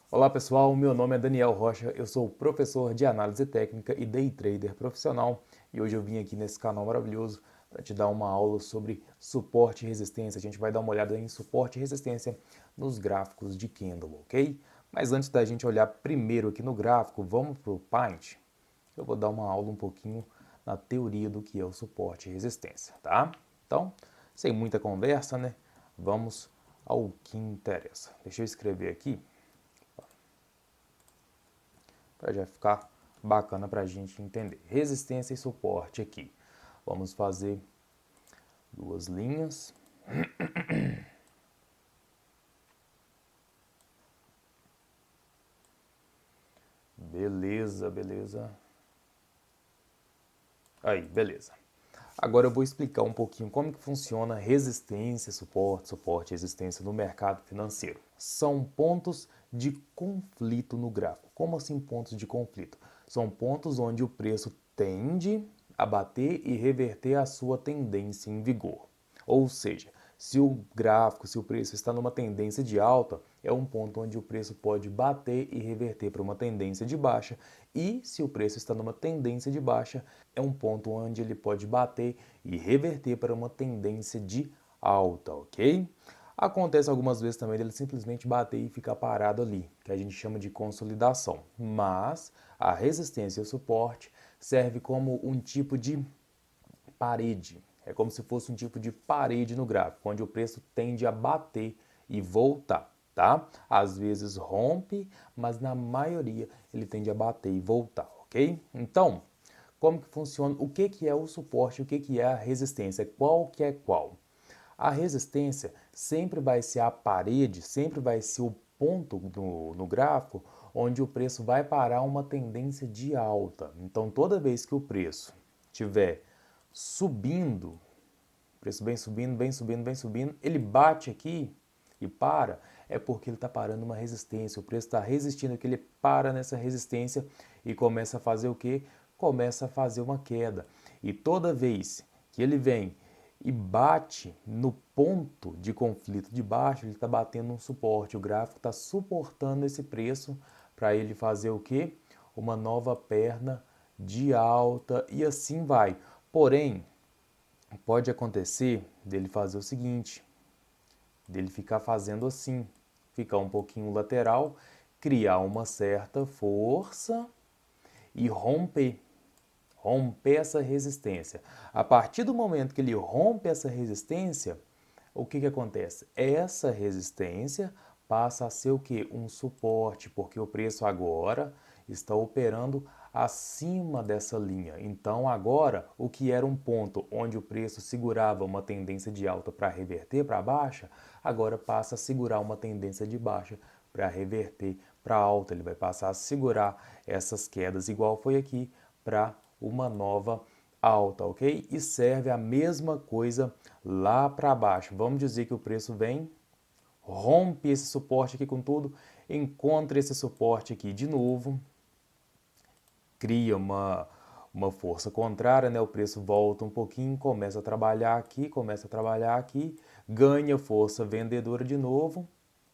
Olá pessoal, meu nome é Daniel Rocha, eu sou professor de análise técnica e day trader profissional e hoje eu vim aqui nesse canal maravilhoso para te dar uma aula sobre suporte e resistência. A gente vai dar uma olhada em suporte e resistência nos gráficos de candle, ok? Mas antes da gente olhar primeiro aqui no gráfico, vamos para o Paint. Eu vou dar uma aula um pouquinho na teoria do que é o suporte e resistência, tá? Então, sem muita conversa, né? Vamos ao que interessa. Deixa eu escrever aqui para já ficar bacana para a gente entender. Resistência e suporte aqui. Vamos fazer duas linhas. Beleza, beleza. Aí, beleza. Agora eu vou explicar um pouquinho como que funciona resistência, suporte, suporte e resistência no mercado financeiro. São pontos de conflito no gráfico. Como assim pontos de conflito? São pontos onde o preço tende a bater e reverter a sua tendência em vigor. Ou seja, se o gráfico, se o preço está numa tendência de alta, é um ponto onde o preço pode bater e reverter para uma tendência de baixa. E se o preço está numa tendência de baixa, é um ponto onde ele pode bater e reverter para uma tendência de alta, ok? Acontece algumas vezes também dele simplesmente bater e ficar parado ali, que a gente chama de consolidação. Mas a resistência e o suporte serve como um tipo de parede. É como se fosse um tipo de parede no gráfico, onde o preço tende a bater e voltar, tá? Às vezes rompe, mas na maioria ele tende a bater e voltar, ok? Então, como que funciona? O que que é o suporte? O que que é a resistência? Qual que é qual? A resistência sempre vai ser a parede, sempre vai ser o ponto no gráfico onde o preço vai parar uma tendência de alta. Então, toda vez que o preço estiver subindo, preço bem subindo, bem subindo, bem subindo, ele bate aqui e para, é porque ele está parando uma resistência. O preço está resistindo aqui, ele para nessa resistência e começa a fazer o quê? Começa a fazer uma queda. E toda vez que ele vem e bate no ponto de conflito de baixo, ele está batendo um suporte. O gráfico está suportando esse preço para ele fazer o quê? Uma nova perna de alta e assim vai. Porém, pode acontecer dele fazer o seguinte, dele ficar fazendo assim, ficar um pouquinho lateral, criar uma certa força e romper essa resistência. A partir do momento que ele rompe essa resistência, o que acontece? Essa resistência passa a ser o que? Um suporte, porque o preço agora está operando acima dessa linha. Então agora, o que era um ponto onde o preço segurava uma tendência de alta para reverter para baixa, agora passa a segurar uma tendência de baixa para reverter para alta. Ele vai passar a segurar essas quedas, igual foi aqui, para uma nova alta, ok? E serve a mesma coisa lá para baixo. Vamos dizer que o preço vem, rompe esse suporte aqui com tudo, encontra esse suporte aqui de novo, cria uma força contrária, né? O preço volta um pouquinho, começa a trabalhar aqui, ganha força vendedora de novo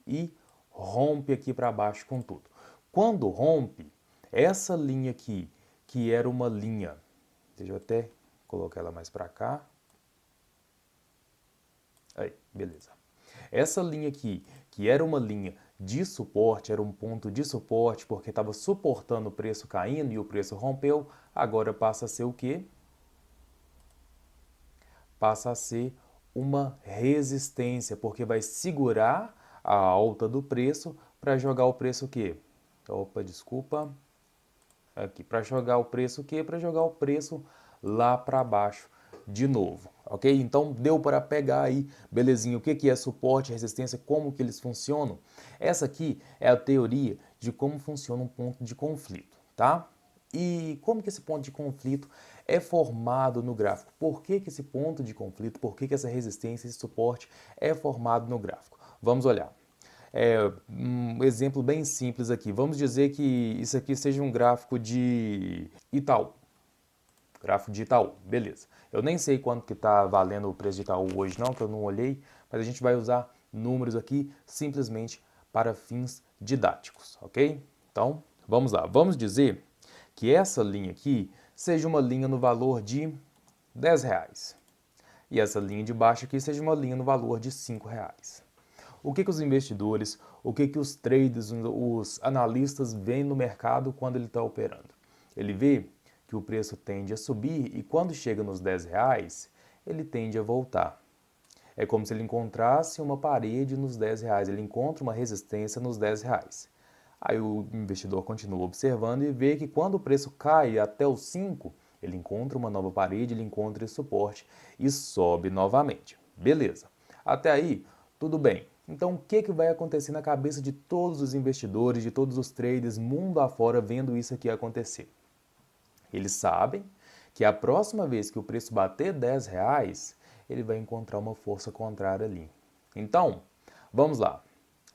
e rompe aqui para baixo com tudo. Quando rompe, essa linha aqui, que era uma linha, deixa eu até colocar ela mais para cá. Aí, beleza. Essa linha aqui, que era uma linha de suporte, era um ponto de suporte, porque estava suportando o preço caindo e o preço rompeu, agora passa a ser o quê? Passa a ser uma resistência, porque vai segurar a alta do preço para jogar o preço o quê? Opa, desculpa. Aqui, para jogar o preço o quê? Para jogar o preço lá para baixo de novo, ok? Então deu para pegar aí, belezinha, o que é suporte, resistência, como que eles funcionam? Essa aqui é a teoria de como funciona um ponto de conflito, tá? E como que esse ponto de conflito é formado no gráfico? Por que esse ponto de conflito, por que essa resistência, esse suporte é formado no gráfico? Vamos olhar. Um exemplo bem simples aqui. Vamos dizer que isso aqui seja um gráfico de Itaú. Gráfico de Itaú, beleza. Eu nem sei quanto que está valendo o preço de Itaú hoje não, que eu não olhei, mas a gente vai usar números aqui simplesmente para fins didáticos, ok? Então, vamos lá. Vamos dizer que essa linha aqui seja uma linha no valor de R$10. E essa linha de baixo aqui seja uma linha no valor de R$5. O que os investidores, o que os traders, os analistas veem no mercado quando ele está operando? Ele vê que o preço tende a subir e quando chega nos R$10, ele tende a voltar. É como se ele encontrasse uma parede nos R$10, ele encontra uma resistência nos R$10. Aí o investidor continua observando e vê que quando o preço cai até os 5, ele encontra uma nova parede, ele encontra esse suporte e sobe novamente. Beleza. Até aí, tudo bem. Então, o que vai acontecer na cabeça de todos os investidores, de todos os traders, mundo afora, vendo isso aqui acontecer? Eles sabem que a próxima vez que o preço bater R$10, ele vai encontrar uma força contrária ali. Então, vamos lá.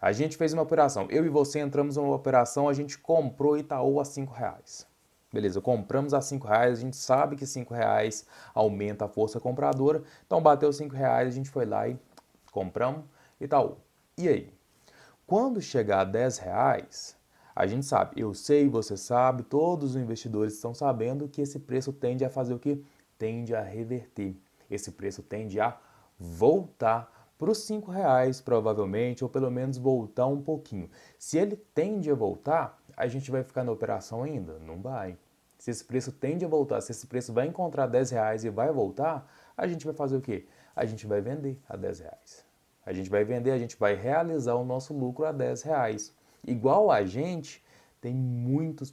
A gente fez uma operação, eu e você entramos numa operação, a gente comprou Itaú a R$5. Beleza, compramos a R$5, a gente sabe que R$5 aumenta a força compradora, então bateu R$5, a gente foi lá e compramos Itaú. E aí? Quando chegar a R$10, a gente sabe, eu sei, você sabe, todos os investidores estão sabendo que esse preço tende a fazer o quê? Tende a reverter. Esse preço tende a voltar para os R$5, provavelmente, ou pelo menos voltar um pouquinho. Se ele tende a voltar, a gente vai ficar na operação ainda? Não vai. Se esse preço tende a voltar, se esse preço vai encontrar R$10 e vai voltar, a gente vai fazer o quê? A gente vai vender a R$10. A gente vai vender, a gente vai realizar o nosso lucro a R$10. Igual a gente, tem muitos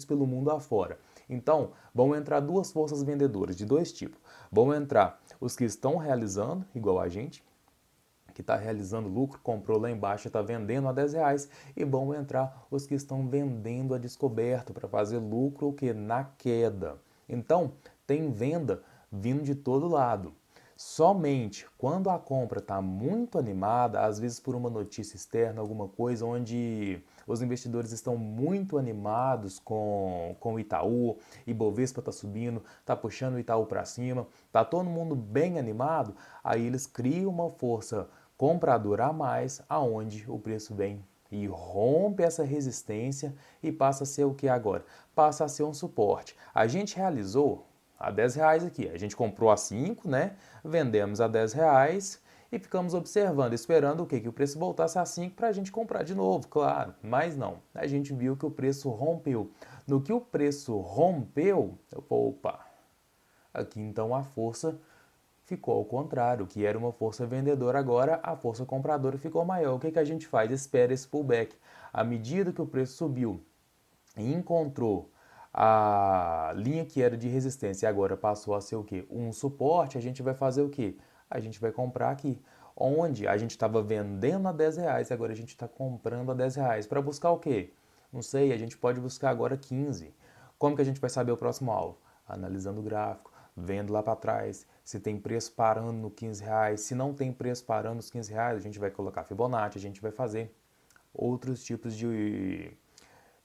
pelo mundo afora. Então, vão entrar duas forças vendedoras de dois tipos. Vão entrar os que estão realizando, igual a gente, que está realizando lucro, comprou lá embaixo e está vendendo a R$10, e vão entrar os que estão vendendo a descoberto para fazer lucro o que? Na queda. Então, tem venda vindo de todo lado. Somente quando a compra está muito animada, às vezes por uma notícia externa, alguma coisa onde os investidores estão muito animados com o Itaú, Ibovespa está subindo, está puxando o Itaú para cima, está todo mundo bem animado, aí eles criam uma força compradora a mais, aonde o preço vem e rompe essa resistência e passa a ser o que agora? Passa a ser um suporte. A gente realizou a R$10 aqui. A gente comprou a 5, né? Vendemos a R$10 e ficamos observando, esperando o quê? Que o preço voltasse a 5 para a gente comprar de novo, claro. Mas não, a gente viu que o preço rompeu. No que o preço rompeu, opa, aqui então a força ficou ao contrário, que era uma força vendedora, agora a força compradora ficou maior. O que a gente faz? Espera esse pullback. À medida que o preço subiu e encontrou a linha que era de resistência e agora passou a ser o quê? Um suporte, a gente vai fazer o quê? A gente vai comprar aqui. Onde a gente estava vendendo a R$10, agora a gente está comprando a R$10. Para buscar o quê? Não sei, a gente pode buscar agora 15. Como que a gente vai saber o próximo alvo? Analisando o gráfico, vendo lá para trás, se tem preço parando no R$15. Se não tem preço parando nos R$15, a gente vai colocar Fibonacci, a gente vai fazer outros tipos de...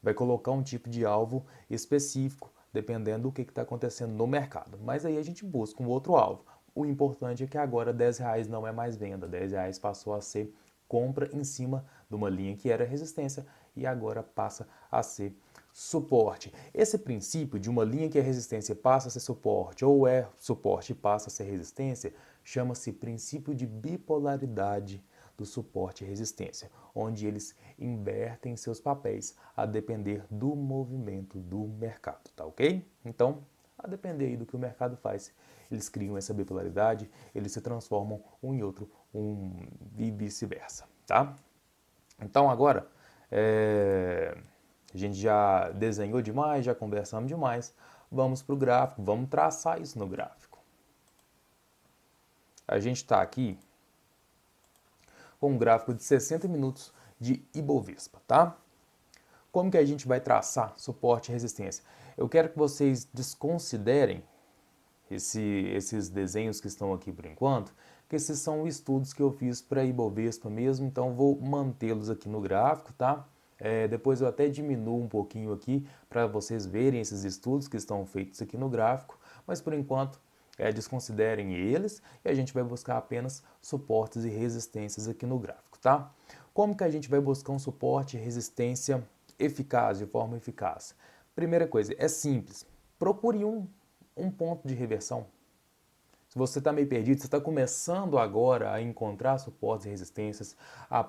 vai colocar um tipo de alvo específico, dependendo do que está acontecendo no mercado. Mas aí a gente busca um outro alvo. O importante é que agora R$10 não é mais venda, R$10 passou a ser compra em cima de uma linha que era resistência e agora passa a ser suporte. Esse princípio de uma linha que é resistência passa a ser suporte ou é suporte e passa a ser resistência chama-se princípio de bipolaridade do suporte e resistência, onde eles invertem seus papéis a depender do movimento do mercado, tá ok? Então, a depender aí do que o mercado faz, eles criam essa bipolaridade, eles se transformam um em outro, e vice-versa, tá? Então agora, a gente já desenhou demais, já conversamos demais, vamos para o gráfico, vamos traçar isso no gráfico. A gente está aqui com um gráfico de 60 minutos de Ibovespa, tá? Como que a gente vai traçar suporte e resistência? Eu quero que vocês desconsiderem esses desenhos que estão aqui por enquanto, que esses são estudos que eu fiz para Ibovespa mesmo, então vou mantê-los aqui no gráfico, tá? Depois eu até diminuo um pouquinho aqui para vocês verem esses estudos que estão feitos aqui no gráfico, mas por enquanto desconsiderem eles e a gente vai buscar apenas suportes e resistências aqui no gráfico, tá? Como que a gente vai buscar um suporte e resistência eficaz, de forma eficaz? Primeira coisa, é simples. Procure um ponto de reversão. Se você está meio perdido, você está começando agora a encontrar suportes e resistências, a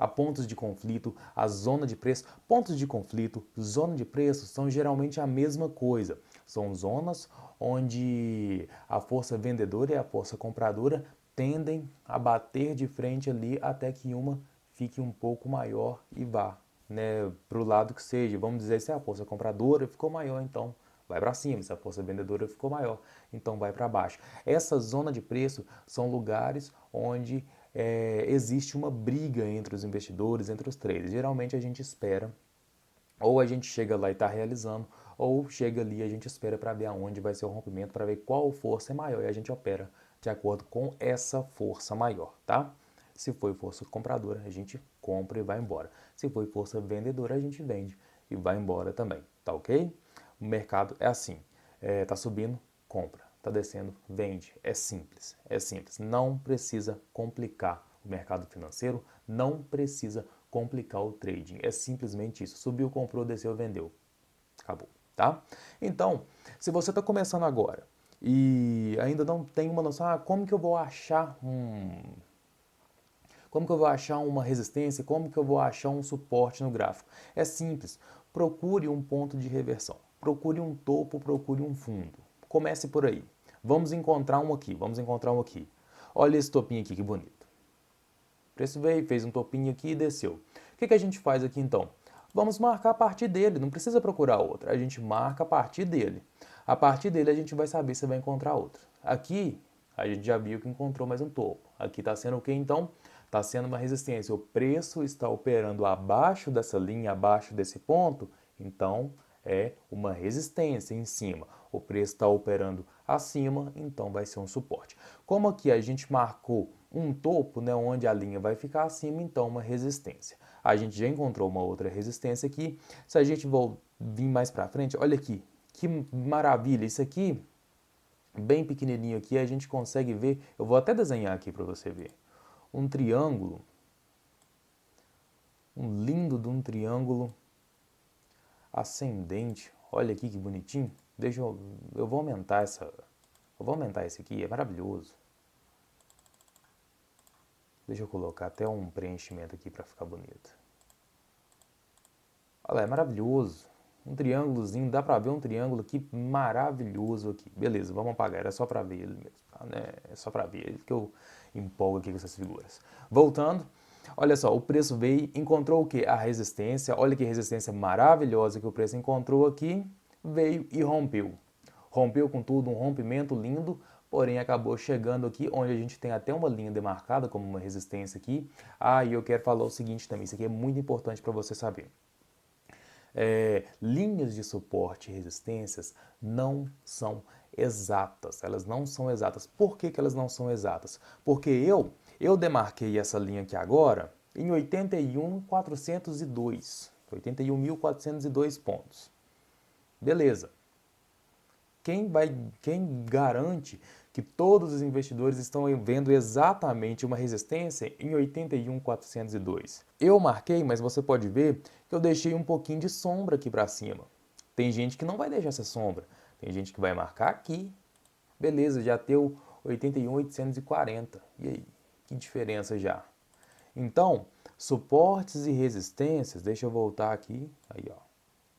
pontos de conflito, a zona de preço. Pontos de conflito, zona de preço são geralmente a mesma coisa. São zonas onde a força vendedora e a força compradora tendem a bater de frente ali até que uma fique um pouco maior e vá, né, para o lado que seja. Vamos dizer, se a força compradora ficou maior, então vai para cima. Se a força vendedora ficou maior, então vai para baixo. Essa zona de preço são lugares onde existe uma briga entre os investidores, entre os traders. Geralmente a gente espera, ou a gente chega lá e está realizando, ou chega ali e a gente espera para ver aonde vai ser o rompimento, para ver qual força é maior, e a gente opera de acordo com essa força maior, tá? Se foi força compradora, a gente compra e vai embora. Se foi força vendedora, a gente vende e vai embora também, tá ok? O mercado é assim, tá subindo, compra, tá descendo, vende. É simples, é simples. Não precisa complicar o mercado financeiro, não precisa complicar o trading. É simplesmente isso. Subiu, comprou, desceu, vendeu. Acabou, tá? Então, se você está começando agora e ainda não tem uma noção, como que eu vou achar como que eu vou achar uma resistência? Como que eu vou achar um suporte no gráfico? É simples. Procure um ponto de reversão. Procure um topo, procure um fundo. Comece por aí. Vamos encontrar um aqui, vamos encontrar um aqui. Olha esse topinho aqui, que bonito. O preço veio, fez um topinho aqui e desceu. O que a gente faz aqui então? Vamos marcar a partir dele, não precisa procurar outra. A gente marca a partir dele. A partir dele a gente vai saber se vai encontrar outro. Aqui a gente já viu que encontrou mais um topo. Aqui está sendo o que então? Está sendo uma resistência. O preço está operando abaixo dessa linha, abaixo desse ponto, então é uma resistência em cima. O preço está operando acima, então vai ser um suporte. Como aqui a gente marcou um topo, né, onde a linha vai ficar acima, então uma resistência. A gente já encontrou uma outra resistência aqui. Se a gente vir mais para frente, olha aqui, que maravilha. Isso aqui, bem pequenininho aqui, a gente consegue ver. Eu vou até desenhar aqui para você ver. Um triângulo, um lindo de um triângulo ascendente. Olha aqui que bonitinho. Eu vou aumentar esse aqui, é maravilhoso. Deixa eu colocar até um preenchimento aqui para ficar bonito. Olha lá, é maravilhoso. Um triângulozinho, dá para ver um triângulo aqui maravilhoso aqui. Beleza, vamos apagar, era só para ver ele mesmo, né? É só para ver ele que eu empolgo aqui com essas figuras. Voltando, olha só, o preço veio, encontrou o que? A resistência. Olha que resistência maravilhosa que o preço encontrou aqui, veio e rompeu. Rompeu com tudo, um rompimento lindo, porém acabou chegando aqui, onde a gente tem até uma linha demarcada como uma resistência aqui. E eu quero falar o seguinte também, isso aqui é muito importante para você saber. Linhas de suporte e resistências não são exatas, elas não são exatas. Por que elas não são exatas? Porque eu demarquei essa linha aqui agora em 81.402, 81.402 pontos. Beleza. Quem garante que todos os investidores estão vendo exatamente uma resistência em 81.402? Eu marquei, mas você pode ver que eu deixei um pouquinho de sombra aqui para cima. Tem gente que não vai deixar essa sombra. Tem gente que vai marcar aqui. Beleza, já deu 81.840. E aí? Que diferença já? Então, suportes e resistências, deixa eu voltar aqui. Aí, ó.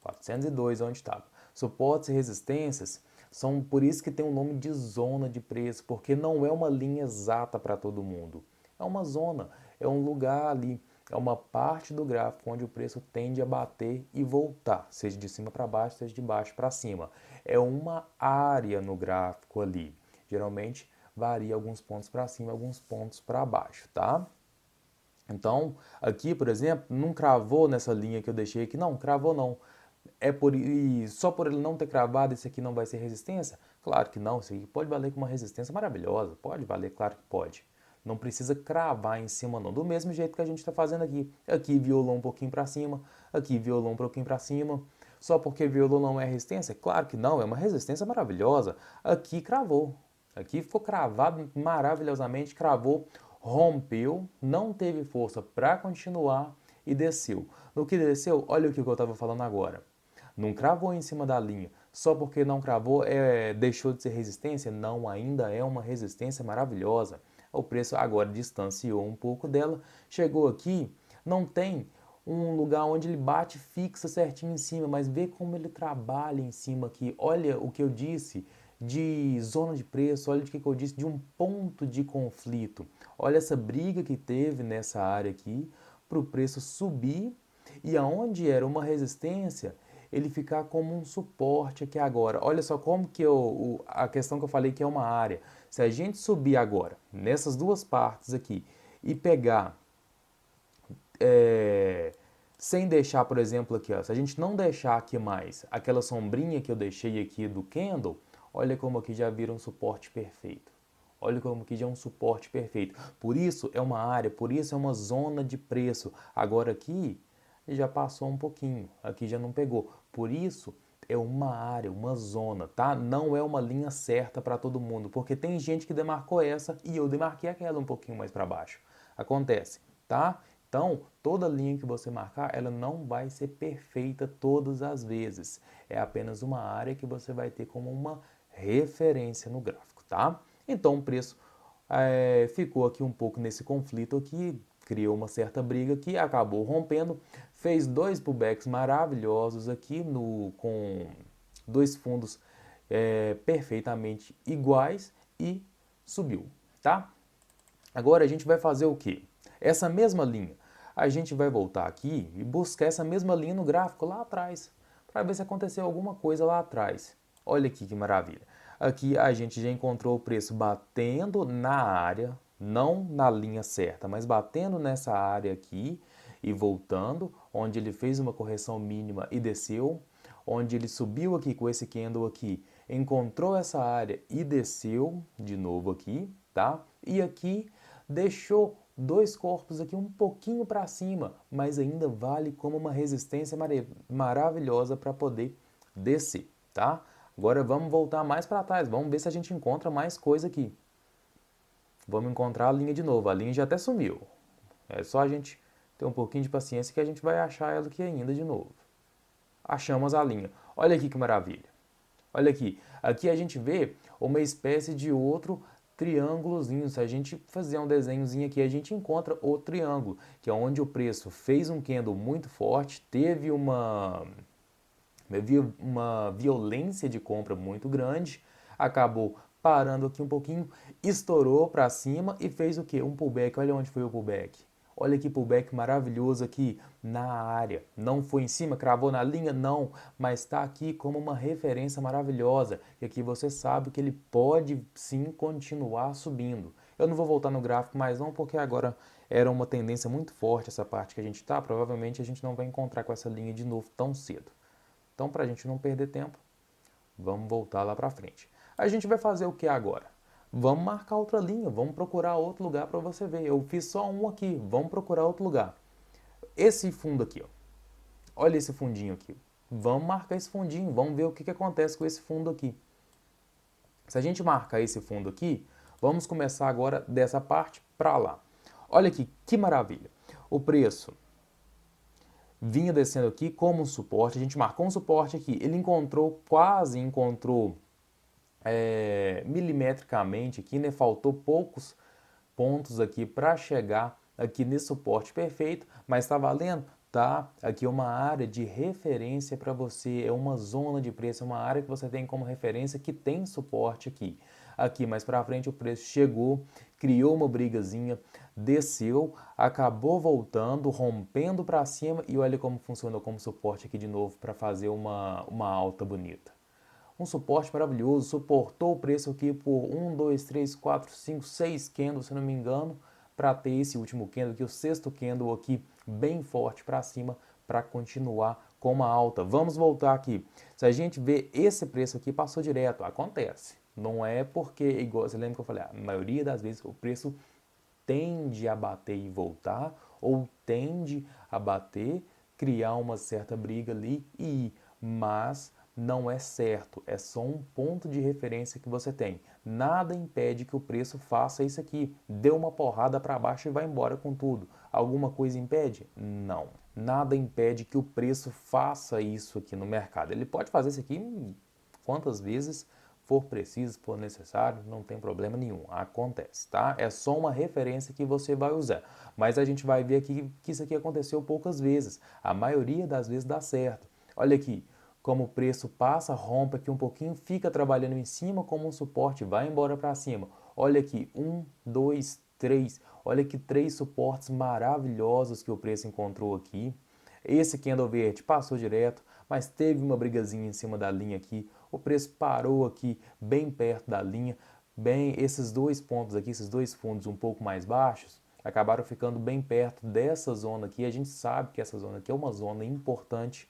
402 onde estava. Suportes e resistências são por isso que tem o nome de zona de preço, porque não é uma linha exata para todo mundo. É uma zona, é um lugar ali, é uma parte do gráfico onde o preço tende a bater e voltar, seja de cima para baixo, seja de baixo para cima. É uma área no gráfico ali. Geralmente varia alguns pontos para cima, alguns pontos para baixo, tá? Então, aqui, por exemplo, não cravou nessa linha que eu deixei aqui, não, cravou não. E só por ele não ter cravado, esse aqui não vai ser resistência? Claro que não, isso aqui pode valer com uma resistência maravilhosa, pode valer, claro que pode. Não precisa cravar em cima não, do mesmo jeito que a gente está fazendo aqui. Aqui violou um pouquinho para cima, aqui violou um pouquinho para cima. Só porque violou não é resistência? Claro que não, é uma resistência maravilhosa. Aqui cravou, aqui ficou cravado maravilhosamente, cravou, rompeu, não teve força para continuar e desceu. No que desceu, olha o que eu estava falando agora. Não cravou em cima da linha. Só porque não cravou, deixou de ser resistência? Não, ainda é uma resistência maravilhosa. O preço agora distanciou um pouco dela. Chegou aqui, não tem um lugar onde ele bate fixa certinho em cima, mas vê como ele trabalha em cima aqui. Olha o que eu disse de zona de preço, olha o que eu disse de um ponto de conflito. Olha essa briga que teve nessa área aqui para o preço subir e aonde era uma resistência, ele ficar como um suporte aqui agora. Olha só como que a questão que eu falei que é uma área. Se a gente subir agora nessas duas partes aqui e pegar sem deixar, por exemplo, aqui, ó, se a gente não deixar aqui mais aquela sombrinha que eu deixei aqui do candle, olha como aqui já vira um suporte perfeito. Olha como aqui já é um suporte perfeito. Por isso é uma área, por isso é uma zona de preço. Agora aqui já passou um pouquinho, aqui já não pegou. Por isso é uma área, uma zona, tá? Não é uma linha certa para todo mundo, porque tem gente que demarcou essa e eu demarquei aquela um pouquinho mais para baixo. Acontece, tá? Então, toda linha que você marcar, ela não vai ser perfeita todas as vezes. É apenas uma área que você vai ter como uma referência no gráfico, tá? Então, o preço ficou aqui um pouco nesse conflito aqui, criou uma certa briga que acabou rompendo, fez dois pullbacks maravilhosos aqui com dois fundos perfeitamente iguais e subiu, tá? Agora a gente vai fazer o quê? Essa mesma linha, a gente vai voltar aqui e buscar essa mesma linha no gráfico lá atrás, para ver se aconteceu alguma coisa lá atrás. Olha aqui que maravilha. Aqui a gente já encontrou o preço batendo na área, não na linha certa, mas batendo nessa área aqui e voltando, onde ele fez uma correção mínima e desceu, onde ele subiu aqui com esse candle aqui, encontrou essa área e desceu de novo aqui, tá? E aqui deixou dois corpos aqui um pouquinho para cima, mas ainda vale como uma resistência maravilhosa para poder descer, tá? Agora vamos voltar mais para trás, vamos ver se a gente encontra mais coisa aqui. Vamos encontrar a linha de novo, a linha já até sumiu. É só a gente ter um pouquinho de paciência que a gente vai achar ela aqui ainda de novo. Achamos a linha. Olha aqui que maravilha. Olha aqui. Aqui a gente vê uma espécie de outro triângulozinho. Se a gente fazer um desenhozinho aqui, a gente encontra o triângulo, que é onde o preço fez um candle muito forte, teve uma violência de compra muito grande, acabou parando aqui um pouquinho, estourou para cima e fez o que? Um pullback. Olha onde foi o pullback. Olha que pullback maravilhoso aqui na área. Não foi em cima, cravou na linha? Não, mas está aqui como uma referência maravilhosa. E aqui você sabe que ele pode sim continuar subindo. Eu não vou voltar no gráfico mais não, porque agora era uma tendência muito forte essa parte que a gente está. Provavelmente a gente não vai encontrar com essa linha de novo tão cedo. Então, para a gente não perder tempo, vamos voltar lá para frente. A gente vai fazer o que agora? Vamos marcar outra linha, vamos procurar outro lugar para você ver. Eu fiz só um aqui, vamos procurar outro lugar. Esse fundo aqui, ó. Olha esse fundinho aqui. Vamos marcar esse fundinho, vamos ver o que acontece com esse fundo aqui. Se a gente marcar esse fundo aqui, vamos começar agora dessa parte para lá. Olha aqui, que maravilha. O preço vinha descendo aqui como um suporte, a gente marcou um suporte aqui, ele quase encontrou milimetricamente aqui, né? Faltou poucos pontos aqui para chegar aqui nesse suporte perfeito, mas está valendo? Tá, aqui é uma área de referência para você, é uma zona de preço, é uma área que você tem como referência que tem suporte aqui. Aqui mais para frente o preço chegou, criou uma brigazinha, desceu, acabou voltando, rompendo para cima e olha como funcionou como suporte aqui de novo para fazer uma alta bonita. Um suporte maravilhoso, suportou o preço aqui por 1, 2, 3, 4, 5, 6 candles, se não me engano, para ter esse último candle aqui, o sexto candle aqui, bem forte para cima, para continuar com uma alta. Vamos voltar aqui. Se a gente vê esse preço aqui, passou direto, acontece. Não é porque, igual você lembra que eu falei, a maioria das vezes o preço tende a bater e voltar, ou tende a bater, criar uma certa briga ali e ir. Mas não é certo, é só um ponto de referência que você tem. Nada impede que o preço faça isso aqui, dê uma porrada para baixo e vai embora com tudo. Alguma coisa impede? Não. Nada impede que o preço faça isso aqui no mercado. Ele pode fazer isso aqui quantas vezes for preciso, for necessário, não tem problema nenhum, acontece, tá? É só uma referência que você vai usar, mas a gente vai ver aqui que isso aqui aconteceu poucas vezes, a maioria das vezes dá certo. Olha aqui, como o preço passa, rompe aqui um pouquinho, fica trabalhando em cima como um suporte, vai embora para cima. Olha aqui, 1, 2, 3, olha que 3 suportes maravilhosos que o preço encontrou aqui. Esse candle verde passou direto, mas teve uma brigazinha em cima da linha aqui. O preço parou aqui bem perto da linha. Bem, esses dois pontos aqui, esses dois fundos um pouco mais baixos, acabaram ficando bem perto dessa zona aqui. A gente sabe que essa zona aqui é uma zona importante,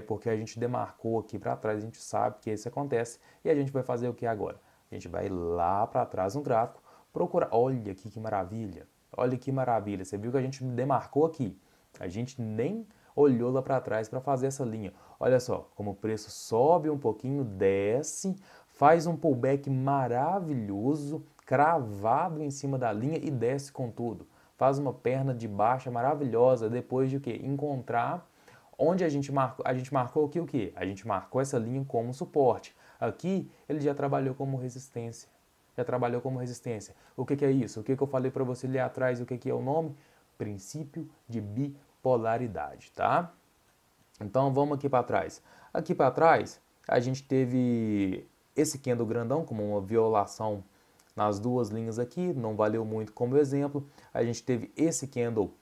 porque a gente demarcou aqui para trás, a gente sabe que isso acontece. E a gente vai fazer o que agora? A gente vai lá para trás no gráfico, procurar. Olha aqui que maravilha! Olha que maravilha! Você viu que a gente demarcou aqui. A gente nem olhou lá para trás para fazer essa linha. Olha só, como o preço sobe um pouquinho, desce, faz um pullback maravilhoso, cravado em cima da linha e desce com tudo. Faz uma perna de baixa maravilhosa depois de o quê? Encontrar onde a gente marcou aqui o quê? A gente marcou essa linha como suporte. Aqui ele já trabalhou como resistência. Já trabalhou como resistência. O que é isso? O que eu falei para você ali atrás? O que é o nome? Princípio de bipolaridade, tá? Então vamos aqui para trás. Aqui para trás a gente teve esse candle grandão como uma violação nas duas linhas aqui, não valeu muito como exemplo. A gente teve esse candle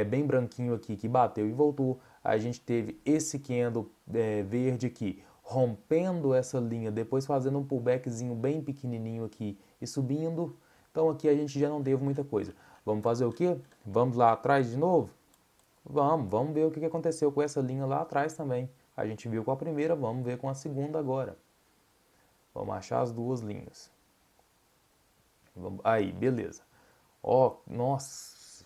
bem branquinho aqui que bateu e voltou. A gente teve esse candle verde aqui rompendo essa linha, depois fazendo um pullbackzinho bem pequenininho aqui e subindo. Então aqui a gente já não teve muita coisa. Vamos fazer o quê? Vamos lá atrás de novo? Vamos ver o que aconteceu com essa linha lá atrás também. A gente viu com a primeira, vamos ver com a segunda agora. Vamos achar as duas linhas. Aí, beleza. Ó, nossa,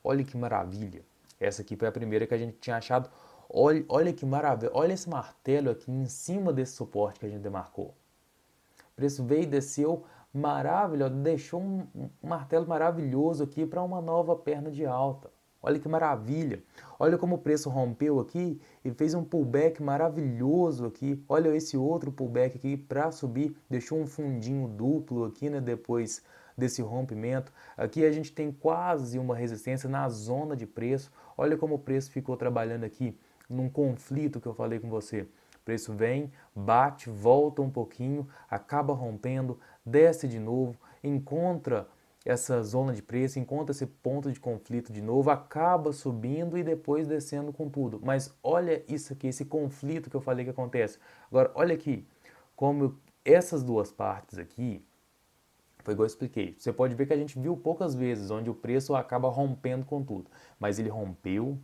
olha que maravilha. Essa aqui foi a primeira que a gente tinha achado. Olha que maravilha. Olha esse martelo aqui em cima desse suporte que a gente demarcou. O preço veio e desceu maravilhoso, deixou um martelo maravilhoso aqui para uma nova perna de alta. Olha que maravilha. Olha como o preço rompeu aqui e fez um pullback maravilhoso aqui. Olha esse outro pullback aqui para subir, deixou um fundinho duplo aqui, né, depois desse rompimento. Aqui a gente tem quase uma resistência na zona de preço. Olha como o preço ficou trabalhando aqui num conflito que eu falei com você. O preço vem, bate, volta um pouquinho, acaba rompendo, desce de novo, encontra essa zona de preço, encontra esse ponto de conflito de novo, acaba subindo e depois descendo com tudo. Mas olha isso aqui, esse conflito que eu falei que acontece. Agora, olha aqui, como essas duas partes aqui, foi igual eu expliquei. Você pode ver que a gente viu poucas vezes onde o preço acaba rompendo com tudo. Mas ele rompeu,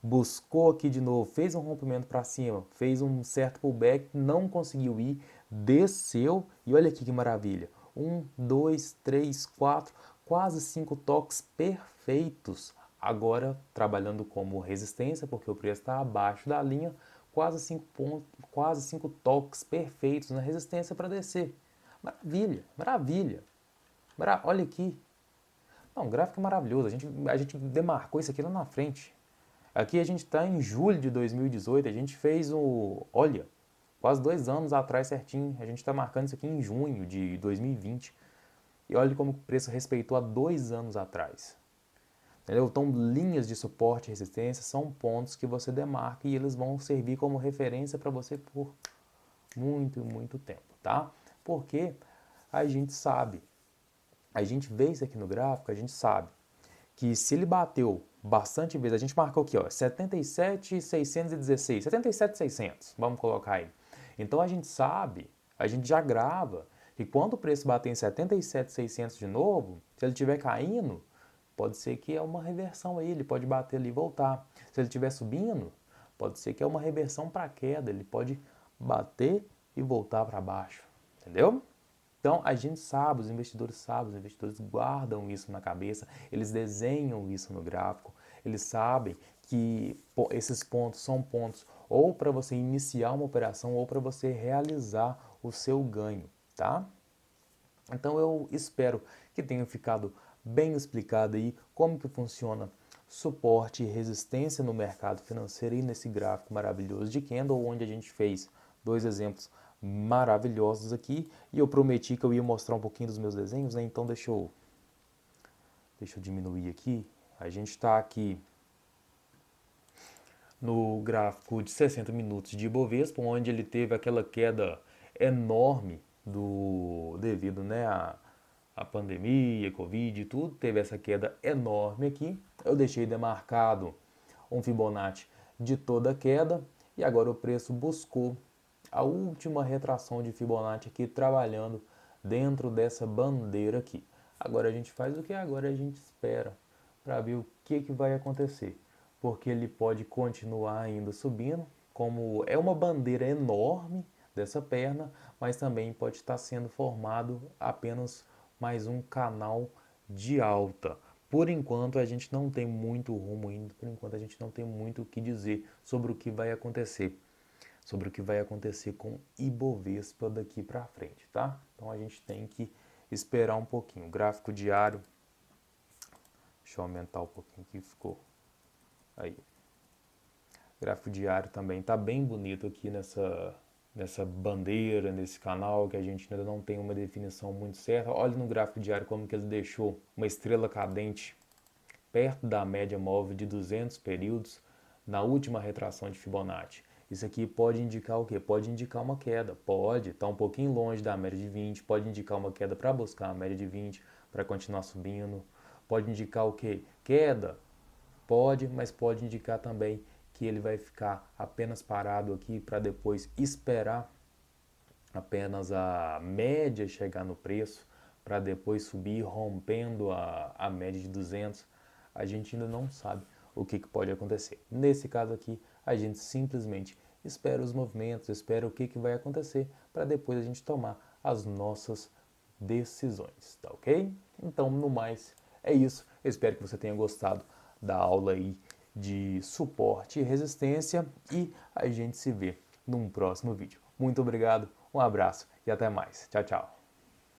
buscou aqui de novo, fez um rompimento para cima, fez um certo pullback, não conseguiu ir, desceu e olha aqui que maravilha. 1, 2, 3, 4, quase 5 toques perfeitos. Agora trabalhando como resistência, porque o preço está abaixo da linha, quase 5 toques perfeitos na resistência para descer. Maravilha, maravilha. Olha aqui. Não, o gráfico é maravilhoso. A gente demarcou isso aqui lá na frente. Aqui a gente está em julho de 2018. A gente fez o. Olha, quase 2 anos atrás certinho. A gente está marcando isso aqui em junho de 2020. E olha como o preço respeitou há 2 anos atrás. Entendeu? Então, linhas de suporte e resistência são pontos que você demarca e eles vão servir como referência para você por muito, muito tempo, tá? Porque a gente sabe. A gente vê isso aqui no gráfico, a gente sabe que se ele bateu bastante vezes, a gente marcou aqui, ó, 77,616, 77,600, vamos colocar aí. Então a gente sabe, a gente já grava, que quando o preço bater em 77,600 de novo, se ele estiver caindo, pode ser que é uma reversão aí, ele pode bater ali e voltar. Se ele estiver subindo, pode ser que é uma reversão para queda, ele pode bater e voltar para baixo, entendeu? Então, a gente sabe, os investidores guardam isso na cabeça, eles desenham isso no gráfico, eles sabem que esses pontos são pontos ou para você iniciar uma operação ou para você realizar o seu ganho, tá? Então eu espero que tenha ficado bem explicado aí como que funciona suporte e resistência no mercado financeiro e nesse gráfico maravilhoso de candle, onde a gente fez dois exemplos maravilhosos aqui e eu prometi que eu ia mostrar um pouquinho dos meus desenhos, né? Então deixa eu diminuir aqui. A gente está aqui no gráfico de 60 minutos de Ibovespa, onde ele teve aquela queda enorme devido, né, à pandemia, Covid e tudo, teve essa queda enorme aqui. Eu deixei demarcado um Fibonacci de toda a queda e agora o preço buscou a última retração de Fibonacci aqui trabalhando dentro dessa bandeira aqui. Agora a gente faz o que? Agora a gente espera para ver o que vai acontecer, porque ele pode continuar ainda subindo, como é uma bandeira enorme dessa perna, mas também pode estar sendo formado apenas mais um canal de alta. Por enquanto a gente não tem muito rumo ainda, por enquanto a gente não tem muito o que dizer sobre o que vai acontecer, sobre o que vai acontecer com Ibovespa daqui para frente, tá? Então a gente tem que esperar um pouquinho. O gráfico diário, deixa eu aumentar um pouquinho aqui, ficou aí. O gráfico diário também está bem bonito aqui nessa bandeira, nesse canal, que a gente ainda não tem uma definição muito certa. Olha no gráfico diário como que ele deixou uma estrela cadente perto da média móvel de 200 períodos na última retração de Fibonacci. Isso aqui pode indicar o quê? Pode indicar uma queda, pode, está um pouquinho longe da média de 20, pode indicar uma queda para buscar a média de 20, para continuar subindo. Pode indicar o quê? Queda, pode, mas pode indicar também que ele vai ficar apenas parado aqui para depois esperar apenas a média chegar no preço, para depois subir rompendo a média de 200. A gente ainda não sabe o que pode acontecer. Nesse caso aqui, a gente simplesmente espera os movimentos, espera o que vai acontecer, para depois a gente tomar as nossas decisões, tá ok? Então, no mais, é isso. Eu espero que você tenha gostado da aula aí de suporte e resistência e a gente se vê num próximo vídeo. Muito obrigado, um abraço e até mais. Tchau, tchau.